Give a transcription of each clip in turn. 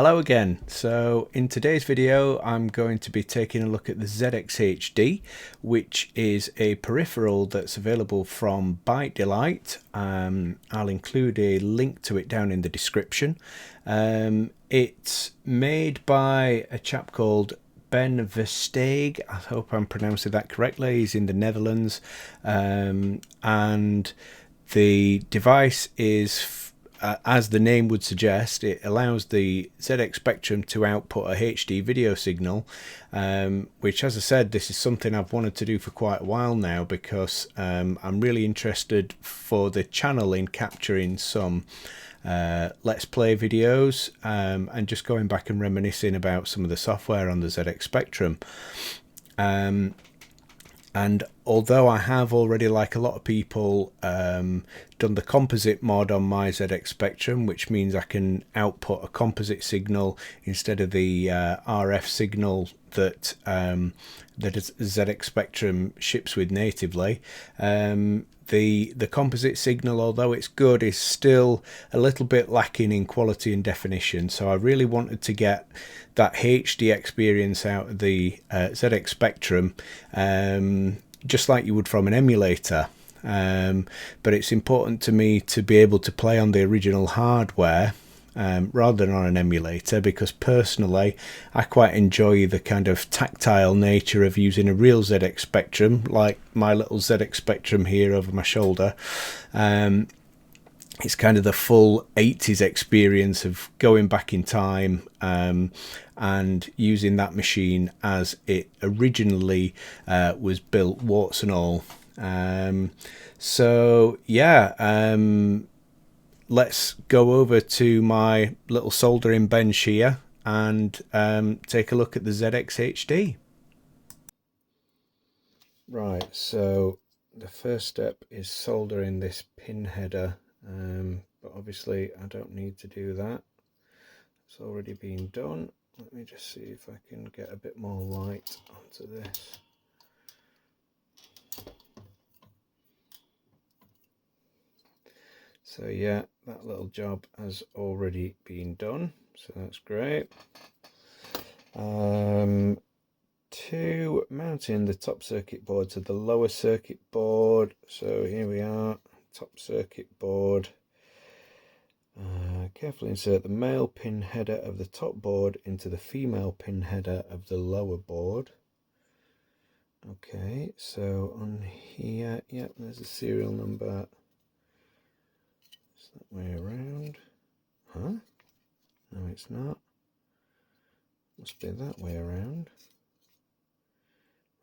Hello again. So in today's video I'm going to be taking a look at the ZXHD, which is a peripheral that's available from Byte Delight. I'll include a link to it down in the description. It's made by a chap called Ben Versteeg. I hope I'm pronouncing that correctly. He's in the Netherlands, and the device is as the name would suggest, it allows the ZX Spectrum to output a HD video signal, which, as I said, this is something I've wanted to do for quite a while now, because I'm really interested for the channel in capturing some Let's Play videos, and just going back and reminiscing about some of the software on the ZX Spectrum. And although I have already, like a lot of people, done the composite mod on my ZX Spectrum, which means I can output a composite signal instead of the RF signal that that ZX Spectrum ships with natively. The composite signal, although it's good, is still a little bit lacking in quality and definition. So I really wanted to get that HD experience out of the ZX Spectrum, just like you would from an emulator. But it's important to me to be able to play on the original hardware, rather than on an emulator, because personally I quite enjoy the kind of tactile nature of using a real ZX Spectrum, like my little ZX Spectrum here over my shoulder. It's kind of the full 80s experience of going back in time, and using that machine as it originally was built, warts and all. So yeah, let's go over to my little soldering bench here and take a look at the ZXHD. Right, so the first step is soldering this pin header, but obviously I don't need to do that. It's already been done. Let me just see if I can get a bit more light onto this. So yeah, that little job has already been done, so that's great. To mounting the top circuit board to the lower circuit board, so here we are, top circuit board. Carefully insert the male pin header of the top board into the female pin header of the lower board. Okay, so on here, yep, there's a serial number. It's that way around. Huh? No, it's not. Must be that way around.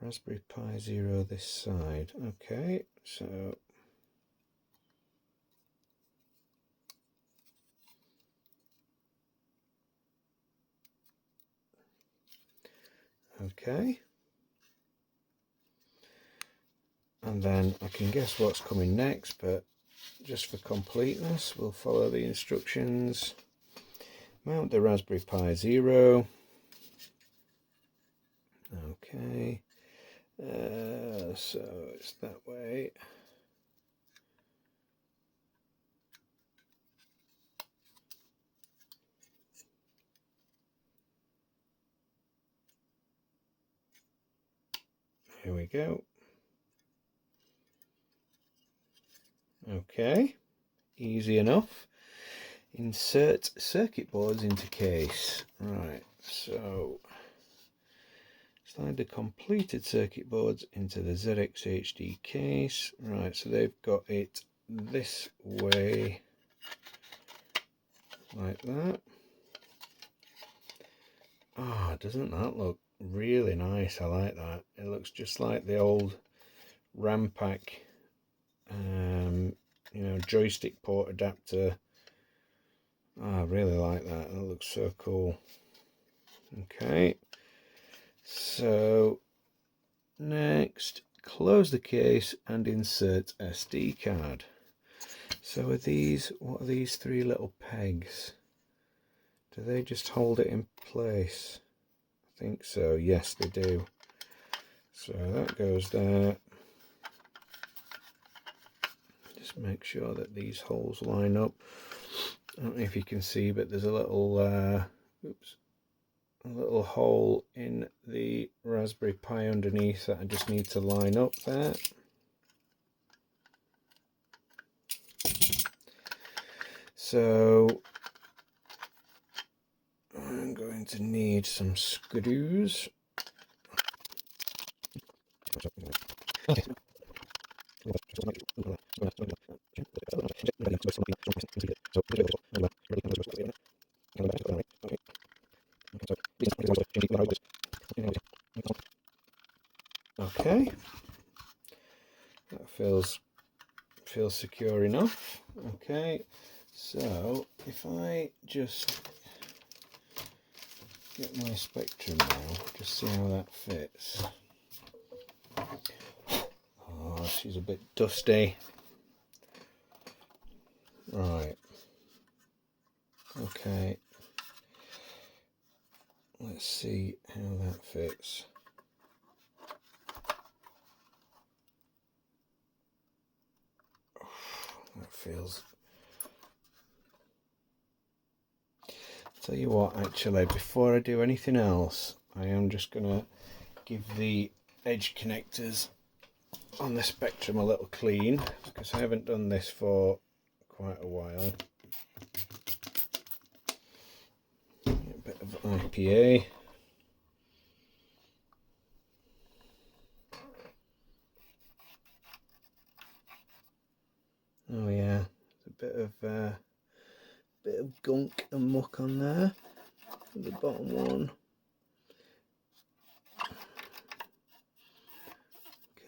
Raspberry Pi 0 this side. Okay, so okay, and then I can guess what's coming next, but just for completeness we'll follow the instructions. Mount the Raspberry Pi 0. Okay, so it's that way. Here we go. Okay, easy enough. Insert circuit boards into case. Right, so slide the completed circuit boards into the ZXHD case. Right, so they've got it this way, like that. Ah, doesn't that look really nice? I like that. It looks just like the old RAM pack, you know, joystick port adapter. I really like that. It looks so cool. Okay, so next, close the case and insert SD card. So are these, what are these three little pegs? Do they just hold it in place? I think so, yes they do. So that goes there. Just make sure that these holes line up. I don't know if you can see, but there's a little oops, a little hole in the Raspberry Pi underneath that I just need to line up there. So I'm going to need some screws. Okay, that feels secure enough. Okay, so if I just get my Spectrum now, just see how that fits. Oh, she's a bit dusty. Right. Okay. Let's see how that fits. That feels... Tell you what, actually, before I do anything else, I am just gonna give the edge connectors on the Spectrum a little clean, because I haven't done this for quite a while. A bit of IPA. Oh yeah, a bit of gunk and muck on there. The bottom one.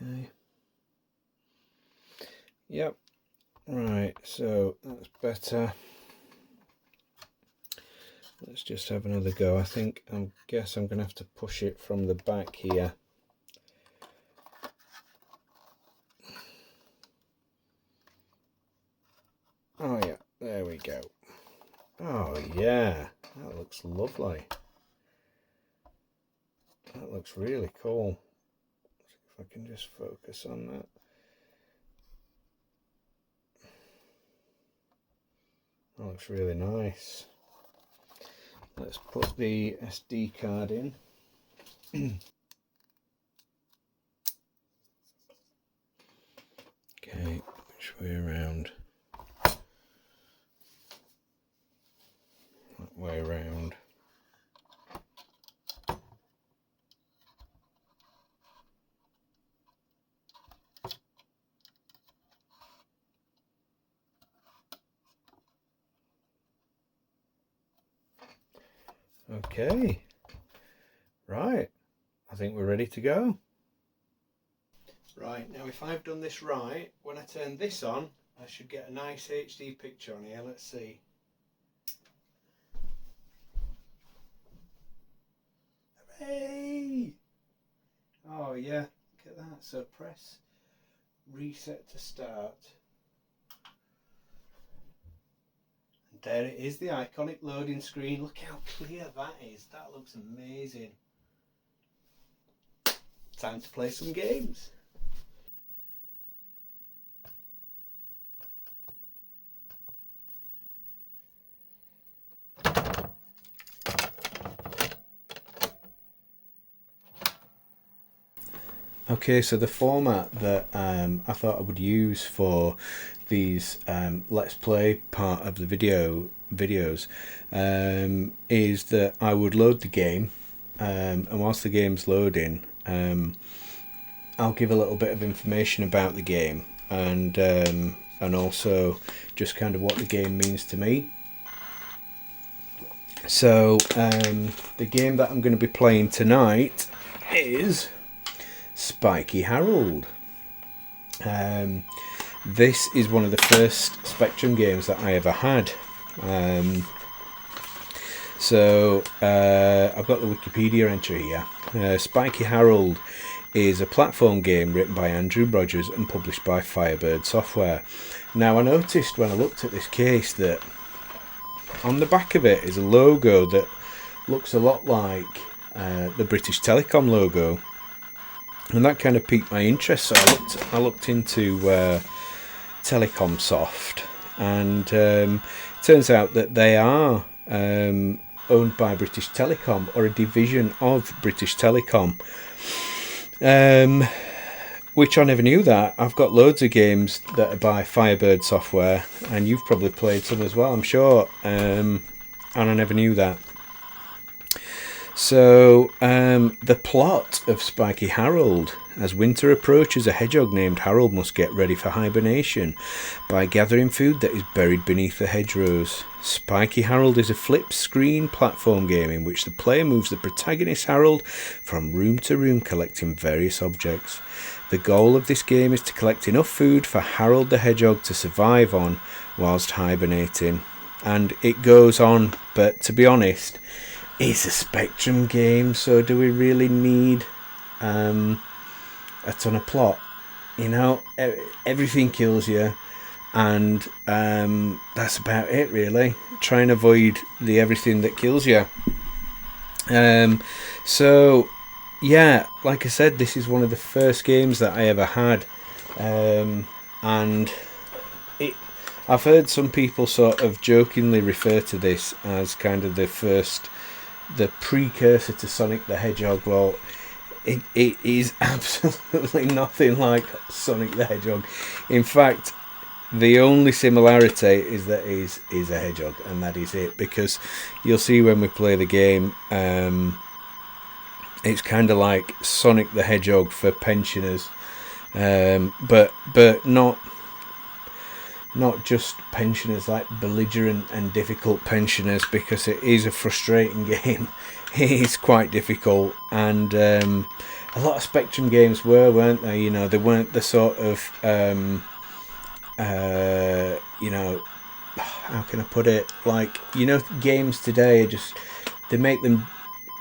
Okay. Yep. Right, so that's better. Let's just have another go. I guess I'm going to have to push it from the back here. Oh yeah, there we go. Oh yeah, that looks lovely. That looks really cool. Let's see if I can just focus on that. That looks really nice. Let's put the SD card in. Okay, which way around? That way around. Okay, right, I think we're ready to go. Right, now if I've done this right, when I turn this on, I should get a nice HD picture on here. Let's see. Hooray! Oh yeah, look at that. So press reset to start. And there it is, the iconic loading screen. Look how clear that is. That looks amazing. Time to play some games. Okay, so the format that I thought I would use for these Let's Play part of the videos is that I would load the game, and whilst the game's loading, I'll give a little bit of information about the game and also just kind of what the game means to me. So the game that I'm going to be playing tonight is Spiky Harold. This is one of the first Spectrum games that I ever had. So I've got the Wikipedia entry here. Spiky Harold is a platform game written by Andrew Rogers and published by Firebird Software. Now I noticed when I looked at this case that on the back of it is a logo that looks a lot like the British Telecom logo. And that kind of piqued my interest, so I looked into Telecom Soft, and it turns out that they are owned by British Telecom, or a division of British Telecom. Which I never knew that. I've got loads of games that are by Firebird Software, and you've probably played some as well, I'm sure. And I never knew that. So, the plot of Spiky Harold. As winter approaches, a hedgehog named Harold must get ready for hibernation by gathering food that is buried beneath the hedgerows. Spiky Harold is a flip-screen platform game in which the player moves the protagonist Harold from room to room, collecting various objects. The goal of this game is to collect enough food for Harold the hedgehog to survive on whilst hibernating. And it goes on, but to be honest, it's a Spectrum game, so do we really need a ton of plot? You know, everything kills you, and that's about it really. Try and avoid the everything that kills you. So yeah, like I said, this is one of the first games that I ever had, and I've heard some people sort of jokingly refer to this as kind of the precursor to Sonic the Hedgehog. Well, it is absolutely nothing like Sonic the Hedgehog. In fact, the only similarity is that it is a hedgehog, and that is it, because you'll see when we play the game, it's kind of like Sonic the Hedgehog for pensioners, but not just pensioners, like belligerent and difficult pensioners, because it is a frustrating game. It is quite difficult, and a lot of Spectrum games weren't they? You know, they weren't the sort of you know, how can I put it? Like, you know, games today they make them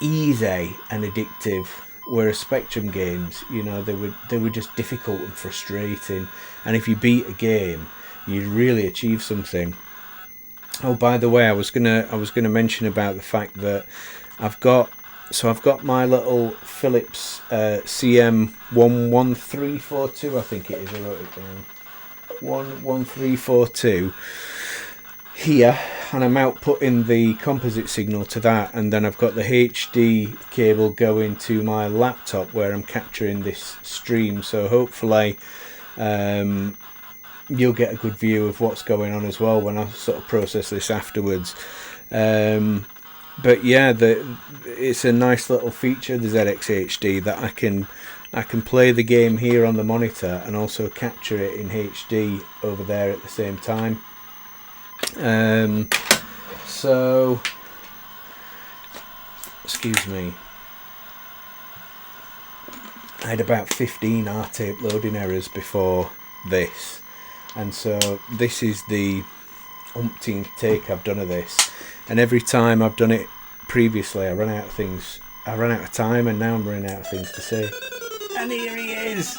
easy and addictive, whereas Spectrum games, you know, they were just difficult and frustrating. And if you beat a game, you'd really achieve something. Oh, by the way, I was gonna mention about the fact that I've got my little Philips CM11342, I think it is. I wrote it down. 11342 here, and I'm outputting the composite signal to that, and then I've got the HD cable going to my laptop where I'm capturing this stream. So hopefully you'll get a good view of what's going on as well when I sort of process this afterwards. But yeah, it's a nice little feature, the ZXHD, that I can play the game here on the monitor and also capture it in HD over there at the same time. So, excuse me, I had about 15 RTape loading errors before this, and so this is the umpteenth take I've done of this, and every time I've done it previously I run out of things. I ran out of time, and now I'm running out of things to say. And here he is.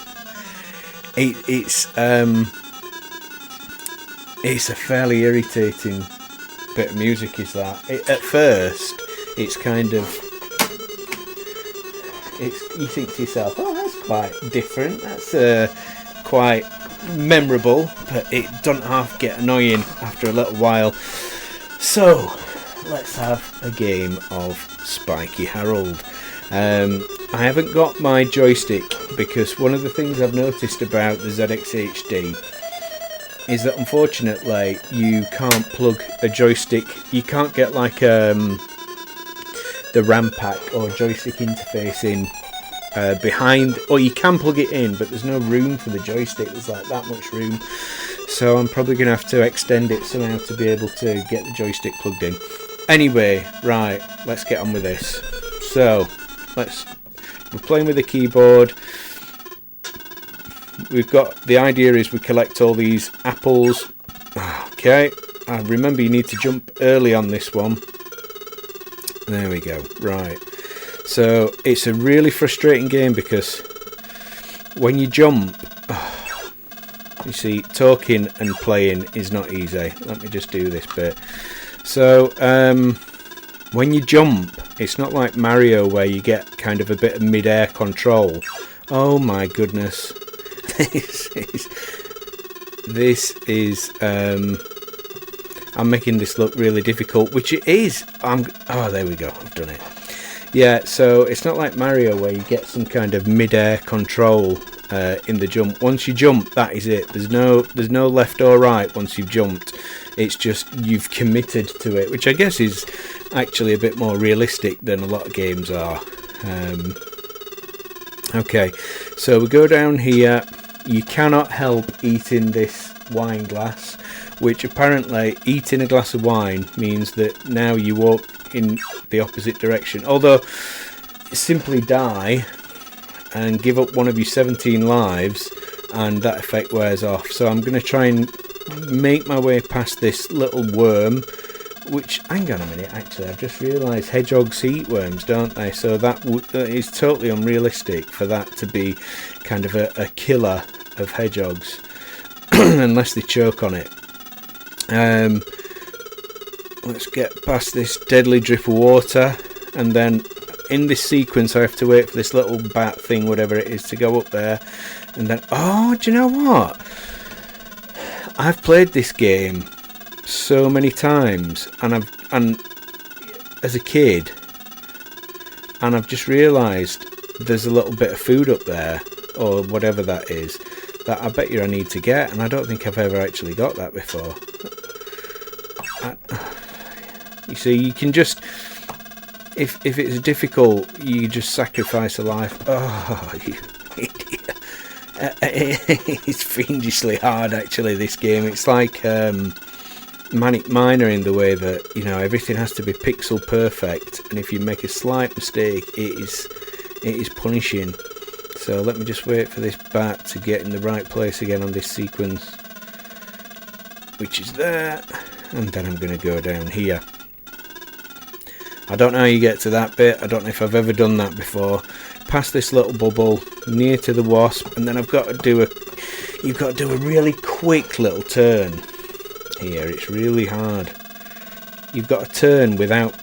It's a fairly irritating bit of music, is that. At first, it's kind of... you think to yourself, oh, that's quite different. That's quite memorable, but it doesn't half get annoying after a little while. So, let's have a game of Spiky Harold. I haven't got my joystick, because one of the things I've noticed about the ZXHD is that unfortunately you can't plug a joystick. You can't get like the RAM pack or joystick interface in behind, or you can plug it in, but there's no room for the joystick. There's like that much room, so I'm probably gonna have to extend it somehow to be able to get the joystick plugged in. Anyway, right, let's get on with this. So we're playing with the keyboard. We've got, the idea is we collect all these apples. Okay, remember you need to jump early on this one. There we go. Right, so it's a really frustrating game because when you jump, you see, talking and playing is not easy. Let me just do this bit. So when you jump, it's not like Mario where you get kind of a bit of mid-air control. Oh my goodness. This is I'm making this look really difficult, which it is. Oh, there we go. I've done it. Yeah, so it's not like Mario where you get some kind of mid-air control in the jump. Once you jump, that is it. There's no left or right once you've jumped. It's just you've committed to it, which I guess is actually a bit more realistic than a lot of games are. Okay, so we go down here. You cannot help eating this wine glass, which apparently eating a glass of wine means that now you walk in the opposite direction. Although, simply die and give up one of your 17 lives and that effect wears off. So I'm going to try and make my way past this little worm, which, hang on a minute, actually I've just realised hedgehogs eat worms, don't they? So that is totally unrealistic for that to be kind of a killer of hedgehogs unless they choke on it. Let's get past this deadly drip of water, and then in this sequence I have to wait for this little bat thing, whatever it is, to go up there, and then, oh, do you know what? I've played this game so many times, and as a kid, and I've just realised there's a little bit of food up there, or whatever that is, that I bet you I need to get, and I don't think I've ever actually got that before. You see, you can just, if it's difficult, you just sacrifice a life. Oh, you idiot. It's fiendishly hard, actually, this game. It's like Manic Miner in the way that, you know, everything has to be pixel perfect, and if you make a slight mistake, it is punishing. So let me just wait for this bat to get in the right place again on this sequence, which is there, and then I'm going to go down here. I don't know how you get to that bit. I don't know if I've ever done that before. Past this little bubble near to the wasp, and then you've got to do a really quick little turn here. It's really hard. You've got to turn without,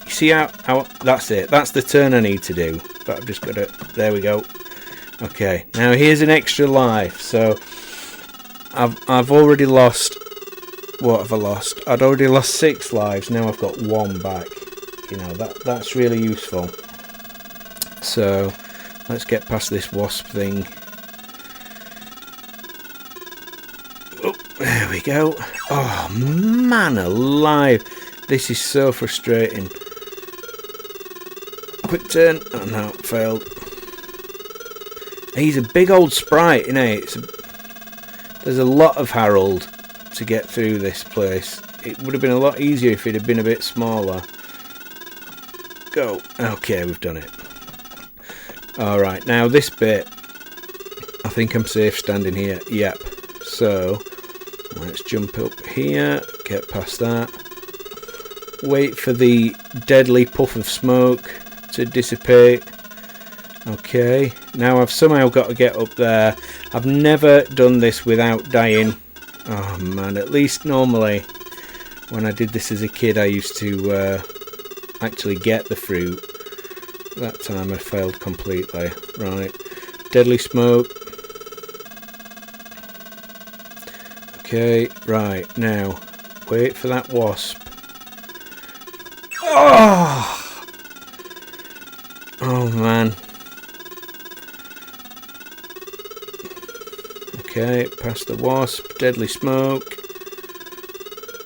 you see how that's it, that's the turn I need to do, but I've just got to, there we go. Okay, now here's an extra life. So I've already lost, what have I lost? I'd already lost 6 lives. Now I've got 1 back. You know, that's really useful. So let's get past this wasp thing. Oh, there we go. Oh man alive, this is so frustrating. Quick turn. Oh no, failed. He's a big old sprite, isn't he? There's a lot of Harold to get through this place. It would have been a lot easier if it had been a bit smaller. Go. Okay, we've done it. Alright, now this bit, I think I'm safe standing here. Yep. So let's jump up here, get past that, wait for the deadly puff of smoke to dissipate. Okay, now I've somehow got to get up there. I've never done this without dying. Oh man, at least normally when I did this as a kid I used to actually get the fruit. That time I failed completely. Right, deadly smoke. Okay, right, now wait for that wasp. Oh man. Okay, past the wasp, deadly smoke.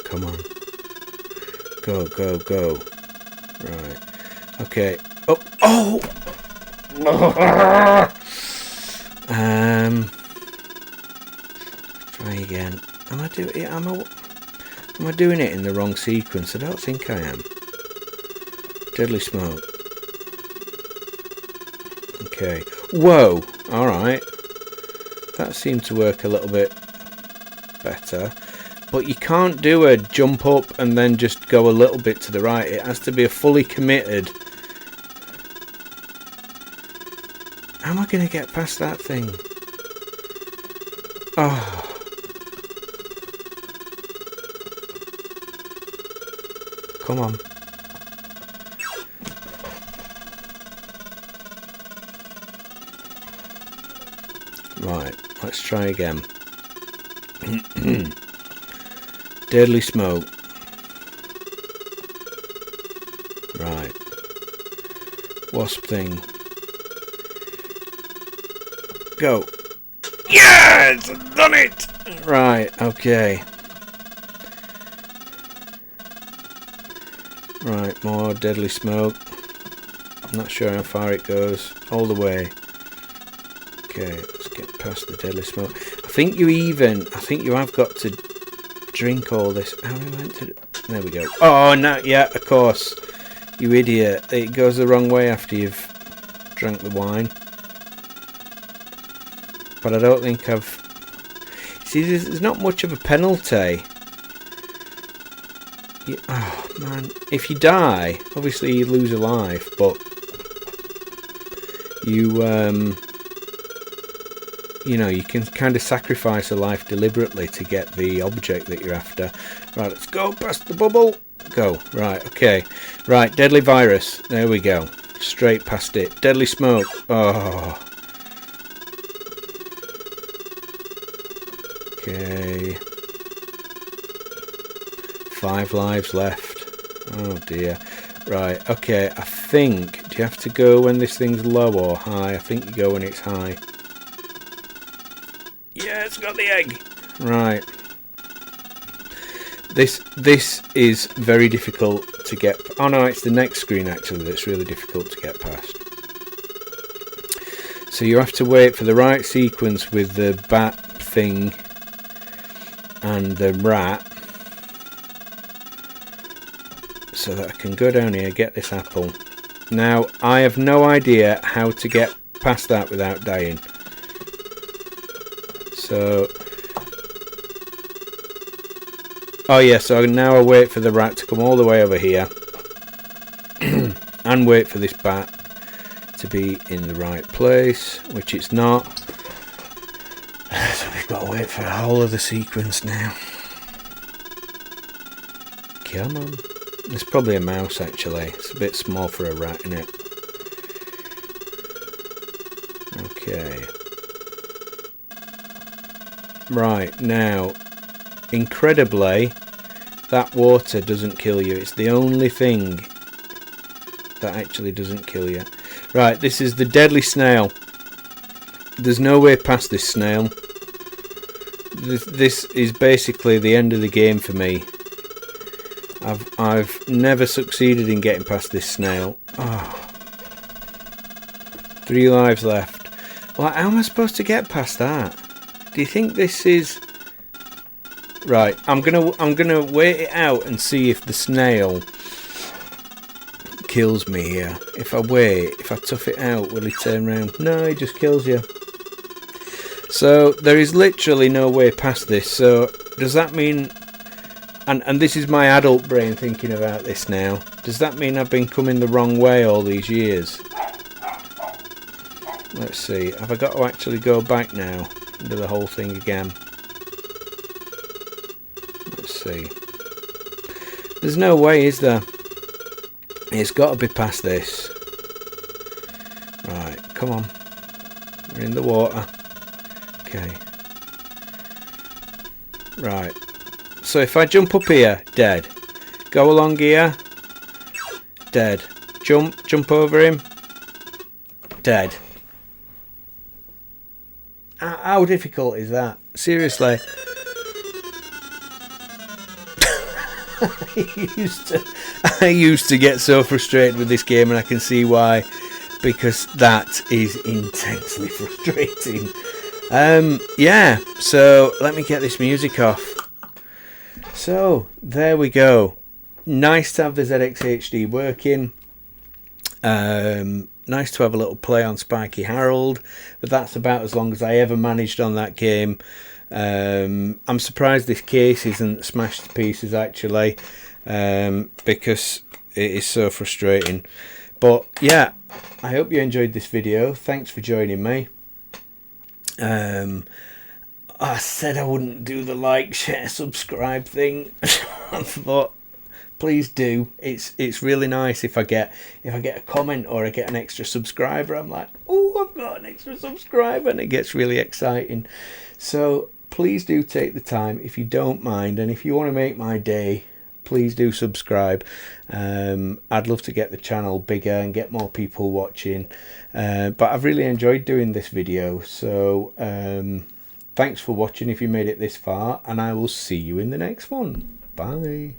Come on. Go, go, go. Right. Okay. Oh! Try again. Am I doing it in the wrong sequence? I don't think I am. Deadly smoke. Okay. Whoa! Alright. That seemed to work a little bit better. But you can't do a jump up and then just go a little bit to the right. It has to be a fully committed. How am I going to get past that thing? Oh. Come on. Right, let's try again. Deadly smoke. Right. Wasp thing. Go. Yes! I've done it! Right, okay. Right, more deadly smoke. I'm not sure how far it goes. All the way. Okay, let's get past the deadly smoke. I think you have got to drink all this. How are we meant to... There we go. Oh, no, yeah, of course. You idiot. It goes the wrong way after you've drank the wine. But I don't think I've... See, there's not much of a penalty. Oh, man. If you die, obviously you lose a life, but... You know, you can kind of sacrifice a life deliberately to get the object that you're after. Right, let's go past the bubble. Go. Right, okay. Right, deadly virus. There we go. Straight past it. Deadly smoke. Oh. Okay. 5 lives left. Oh dear. Right, okay. I think... Do you have to go when this thing's low or high? I think you go when it's high. Yeah, it's got the egg. Right. This is very difficult to get... Oh no, it's the next screen actually that's really difficult to get past. So you have to wait for the right sequence with the bat thing and the rat, so that I can go down here, get this apple. Now, I have no idea how to get past that without dying. So... Oh yeah, so now I wait for the rat to come all the way over here. And wait for this bat to be in the right place, which it's not. So we've got to wait for the whole of the sequence now. Come on. There's probably a mouse actually. It's a bit small for a rat, isn't it? Okay. Right, now, incredibly, that water doesn't kill you. It's the only thing that actually doesn't kill you. Right, this is the deadly snail. There's no way past this snail. This is basically the end of the game for me. I've never succeeded in getting past this snail. Oh. 3 lives left. Well, how am I supposed to get past that? Do you think this is... Right, I'm gonna wait it out and see if the snail kills me here. If I wait, if I tough it out, will he turn around? No, he just kills you. So there is literally no way past this. So does that mean... And this is my adult brain thinking about this now. Does that mean I've been coming the wrong way all these years? Let's see. Have I got to actually go back now and do the whole thing again? Let's see. There's no way, is there? It's got to be past this. Right, come on. We're in the water. Okay. Right. So if I jump up here, dead. Go along here, dead. Jump over him, dead. How difficult is that? Seriously. I used to get so frustrated with this game, and I can see why, because that is intensely frustrating. Yeah, so let me get this music off. So there we go. Nice to have the ZXHD working. Nice to have a little play on Spiky Harold, but that's about as long as I ever managed on that game. I'm surprised this case isn't smashed to pieces actually, because it is so frustrating. But yeah, I hope you enjoyed this video. Thanks for joining me. I said I wouldn't do the like, share, subscribe thing, but please do. It's really nice if I get a comment or I get an extra subscriber. I'm like, oh, I've got an extra subscriber, and it gets really exciting. So please please do take the time, if you don't mind, and if you want to make my day, please do subscribe. I'd love to get the channel bigger and get more people watching, but I've really enjoyed doing this video, so thanks for watching if you made it this far, and I will see you in the next one. Bye.